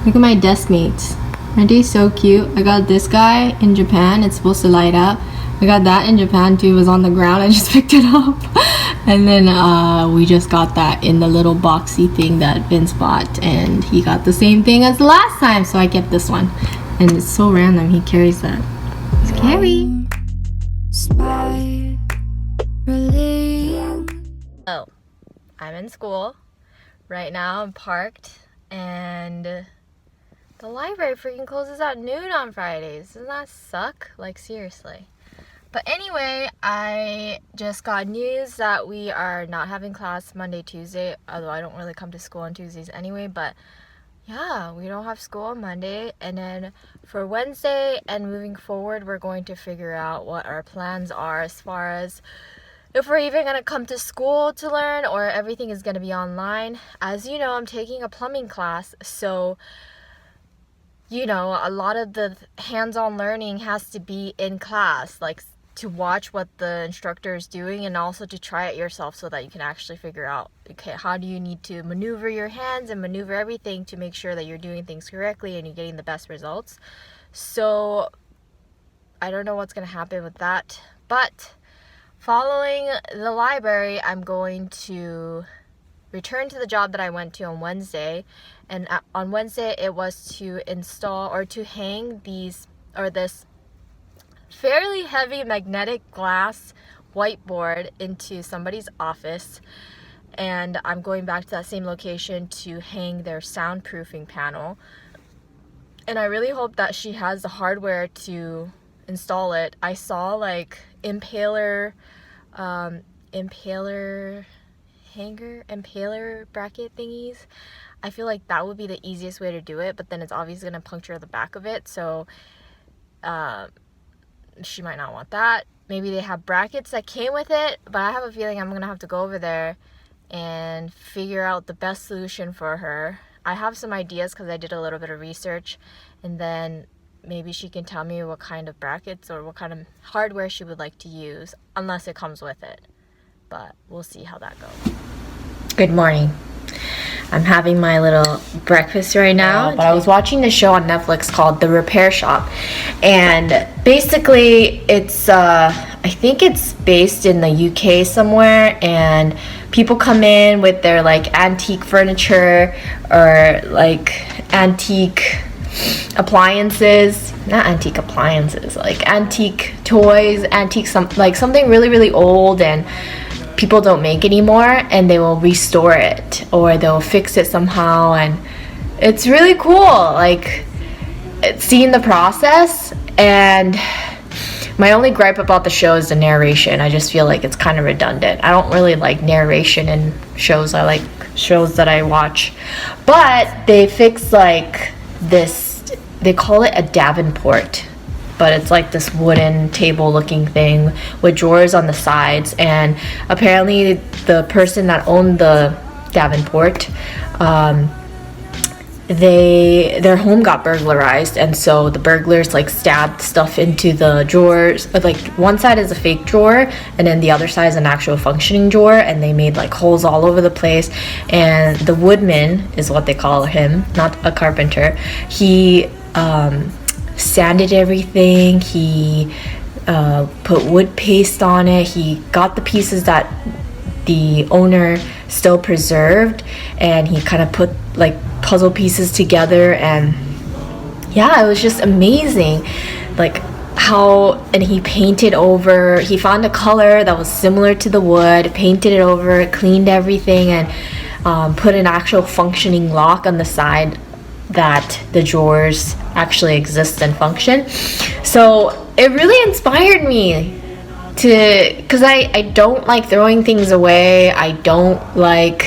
Look at my desk mates. Aren't they so cute? I got this guy in Japan. It's supposed to light up. I got that in Japan too. It was on the ground. I just picked it up. And then we just got that in the little boxy thing that Vince bought. And he got the same thing as the last time. So I kept this one. And it's so random. He carries that. It's scary. Oh, I'm in school. Right now I'm parked. And the library freaking closes at noon on Fridays. Doesn't that suck? Like, seriously. But anyway, I just got news that we are not having class Monday, Tuesday. Although I don't really come to school on Tuesdays anyway. But yeah, we don't have school on Monday. And then for Wednesday and moving forward, we're going to figure out what our plans are as far as if we're even going to come to school to learn or everything is going to be online. As you know, I'm taking a plumbing class. So, you know, a lot of the hands-on learning has to be in class. Like, to watch what the instructor is doing and also to try it yourself so that you can actually figure out, okay, how do you need to maneuver your hands and maneuver everything to make sure that you're doing things correctly and you're getting the best results. So I don't know what's going to happen with that, but following the library, I'm going to return to the job that I went to on Wednesday. And on Wednesday, it was to install or to hang this fairly heavy magnetic glass whiteboard into somebody's office. And I'm going back to that same location to hang their soundproofing panel. And I really hope that she has the hardware to install it. I saw like impaler bracket thingies. I feel like that would be the easiest way to do it, but then it's obviously going to puncture the back of it, so she might not want that. Maybe they have brackets that came with it, but I have a feeling I'm going to have to go over there and figure out the best solution for her. I have some ideas because I did a little bit of research, and then maybe she can tell me what kind of brackets or what kind of hardware she would like to use, unless it comes with it. But we'll see how that goes. Good morning. I'm having my little breakfast right now, but I was watching this show on Netflix called The Repair Shop, and basically it's I think it's based in the UK somewhere, and people come in with their like antique furniture or like antique appliances, not antique appliances, like antique toys, something really, really old and people don't make anymore, and they will restore it or they'll fix it somehow. And it's really cool, like seeing the process. And my only gripe about the show is the narration. I just feel like it's kind of redundant. I don't really like narration in shows. I like shows that I watch, but they fix like this, they call it a Davenport, but it's like this wooden table looking thing with drawers on the sides. And apparently the person that owned the Davenport, their home got burglarized, and so the burglars like stabbed stuff into the drawers. Like one side is a fake drawer and then the other side is an actual functioning drawer, and they made like holes all over the place. And the woodman is what they call him, not a carpenter. He sanded everything. He put wood paste on it. He got the pieces that the owner still preserved, and he kind of put like puzzle pieces together. And yeah, it was just amazing, like how. And he painted over, he found a color that was similar to the wood, painted it over, cleaned everything, and put an actual functioning lock on the side that the drawers actually exist and function. So it really inspired me because I don't like throwing things away. I don't like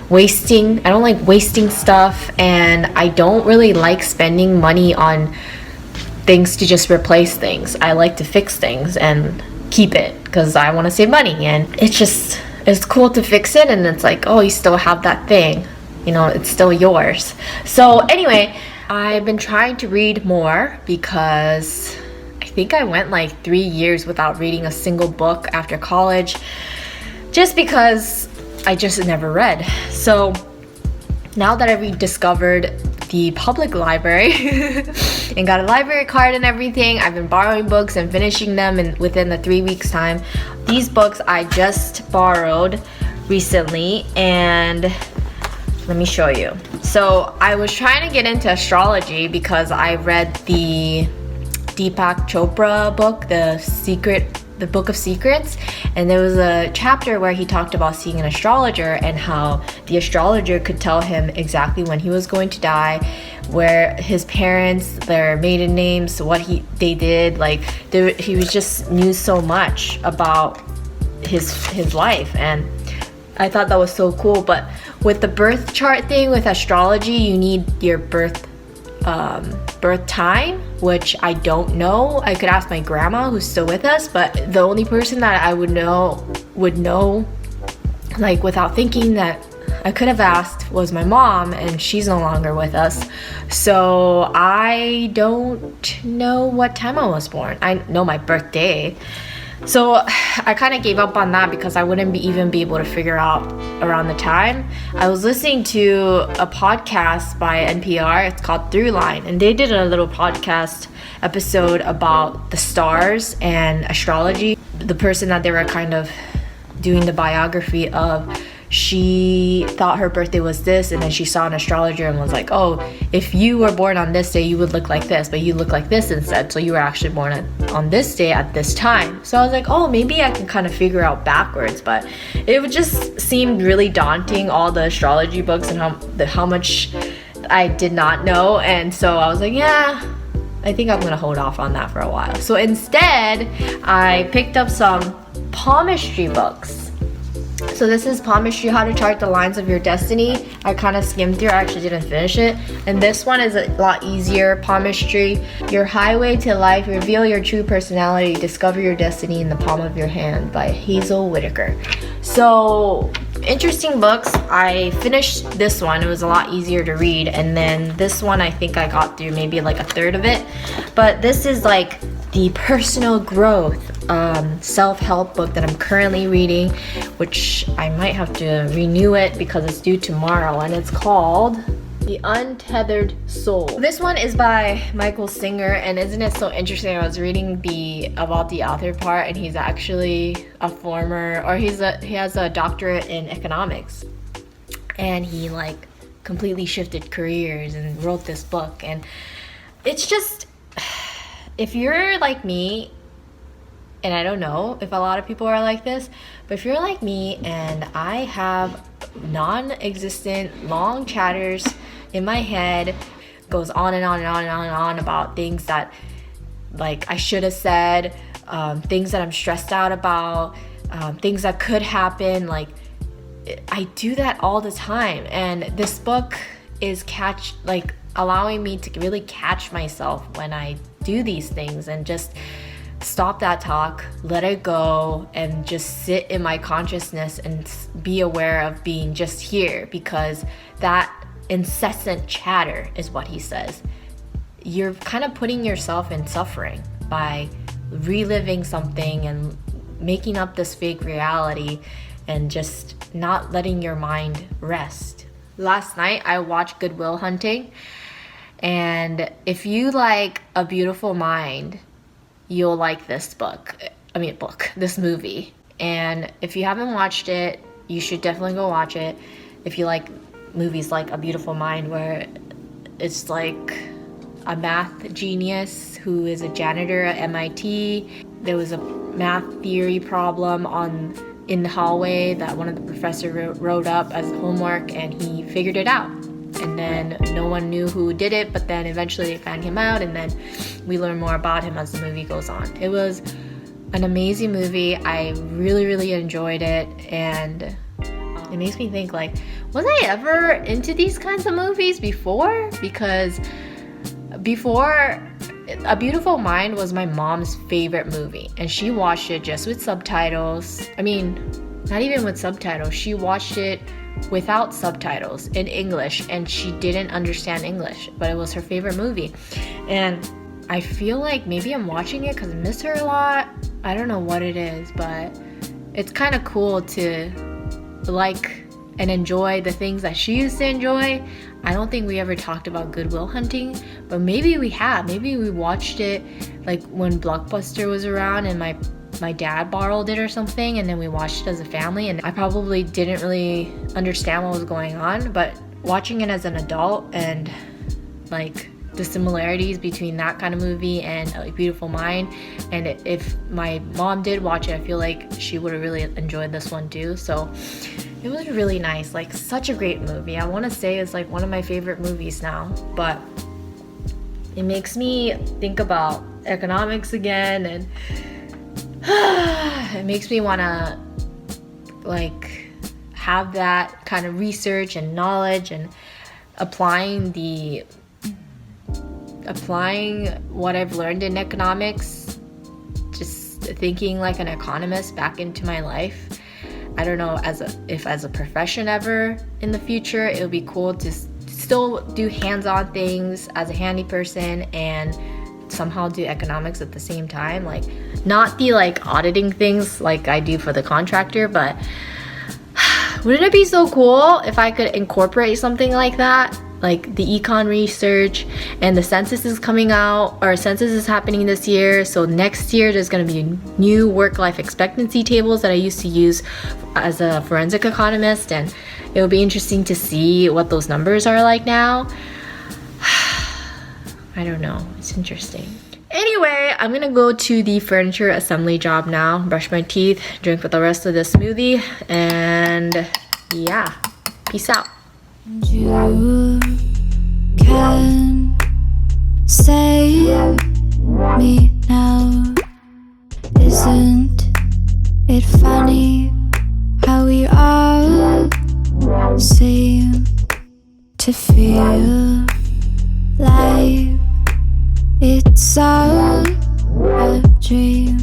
wasting stuff, and I don't really like spending money on things to just replace things. I like to fix things and keep it because I want to save money, and it's cool to fix it, and it's like, oh, you still have that thing, you know, it's still yours. So anyway, I've been trying to read more because I think I went like 3 years without reading a single book after college, just because I just never read. So now that I've rediscovered the public library and got a library card and everything. I've been borrowing books and finishing them within the 3 weeks time. These books I just borrowed recently, and let me show you. So I was trying to get into astrology because I read the Deepak Chopra book, the Book of Secrets, and there was a chapter where he talked about seeing an astrologer and how the astrologer could tell him exactly when he was going to die, where his parents, their maiden names, what they did. Like he was just knew so much about his life, and I thought that was so cool. But with the birth chart thing with astrology, you need your birth time, which I don't know. I could ask my grandma, who's still with us, but the only person that I would know like without thinking that I could have asked was my mom, and she's no longer with us. So I don't know what time I was born. I know my birthday. So I kind of gave up on that because I wouldn't even be able to figure out around the time. I was listening to a podcast by NPR. It's called Throughline, and they did a little podcast episode about the stars and astrology. The person that they were kind of doing the biography of, she thought her birthday was this, and then she saw an astrologer and was like, oh, if you were born on this day, you would look like this, but you look like this instead, so you were actually born on this day at this time. So I was like, oh, maybe I can kind of figure out backwards, but it just seemed really daunting, all the astrology books and how much I did not know. And so I was like, yeah, I think I'm gonna hold off on that for a while. So instead, I picked up some palmistry books. So this is Palmistry, How to Chart the Lines of Your Destiny. I kind of skimmed through, I actually didn't finish it. And this one is a lot easier. Palmistry, Your Highway to Life, Reveal Your True Personality, Discover Your Destiny in the Palm of Your Hand by Hazel Whitaker. So interesting books. I finished this one, it was a lot easier to read. And then this one, I think I got through maybe like a third of it. But this is like the personal growth self-help book that I'm currently reading, which I might have to renew it because it's due tomorrow, and it's called The Untethered Soul. This one is by Michael Singer, and isn't it so interesting? I was reading about the author part, and he's actually he has a doctorate in economics, and he like completely shifted careers and wrote this book. And it's just, if you're like me, and I don't know if a lot of people are like this, but if you're like me and I have non-existent long chatters in my head, goes on and on and on and on and on about things that like I should have said, things that I'm stressed out about, things that could happen, like I do that all the time. And this book is allowing me to really catch myself when I do these things and just stop that talk, let it go, and just sit in my consciousness and be aware of being just here, because that incessant chatter is what he says. You're kind of putting yourself in suffering by reliving something and making up this fake reality and just not letting your mind rest. Last night I watched Good Will Hunting, and if you like A Beautiful Mind, you'll like this this movie. And if you haven't watched it, you should definitely go watch it. If you like movies like A Beautiful Mind, where it's like a math genius who is a janitor at MIT. There was a math theory problem in the hallway that one of the professors wrote up as homework, and he figured it out. And then no one knew who did it, but then eventually they found him out, and then we learn more about him as the movie goes on. It was an amazing movie. I really, really enjoyed it, and it makes me think, like, was I ever into these kinds of movies before? Because before, A Beautiful Mind was my mom's favorite movie, and she watched it just with subtitles. I mean, not even with subtitles. She watched it without subtitles in English, and she didn't understand English, but it was her favorite movie. And I feel like maybe I'm watching it because I miss her a lot. I don't know what it is, but it's kind of cool to like and enjoy the things that she used to enjoy. I don't think we ever talked about Good Will Hunting, but maybe we have. Maybe we watched it like when Blockbuster was around and my dad borrowed it or something, and then we watched it as a family, and I probably didn't really understand what was going on, but watching it as an adult and like the similarities between that kind of movie and A Beautiful Mind, and if my mom did watch it, I feel like she would have really enjoyed this one too. So it was really nice, like such a great movie. I want to say it's like one of my favorite movies now, but it makes me think about economics again, and it makes me want to like have that kind of research and knowledge and applying what I've learned in economics, just thinking like an economist back into my life. I don't know if as a profession ever in the future, it would be cool to still do hands-on things as a handy person and somehow do economics at the same time, like not be like auditing things like I do for the contractor, but wouldn't it be so cool if I could incorporate something like that? Like the econ research, and the census is coming out, or census is happening this year, so next year there's going to be new work-life expectancy tables that I used to use as a forensic economist, and it will be interesting to see what those numbers are like now. I don't know, it's interesting. Anyway, I'm gonna go to the furniture assembly job now, brush my teeth, drink with the rest of this smoothie, and yeah, peace out. You can save me now. Isn't it funny how we all seem to feel like it's all a dream?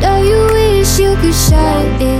Don't you wish you could shut it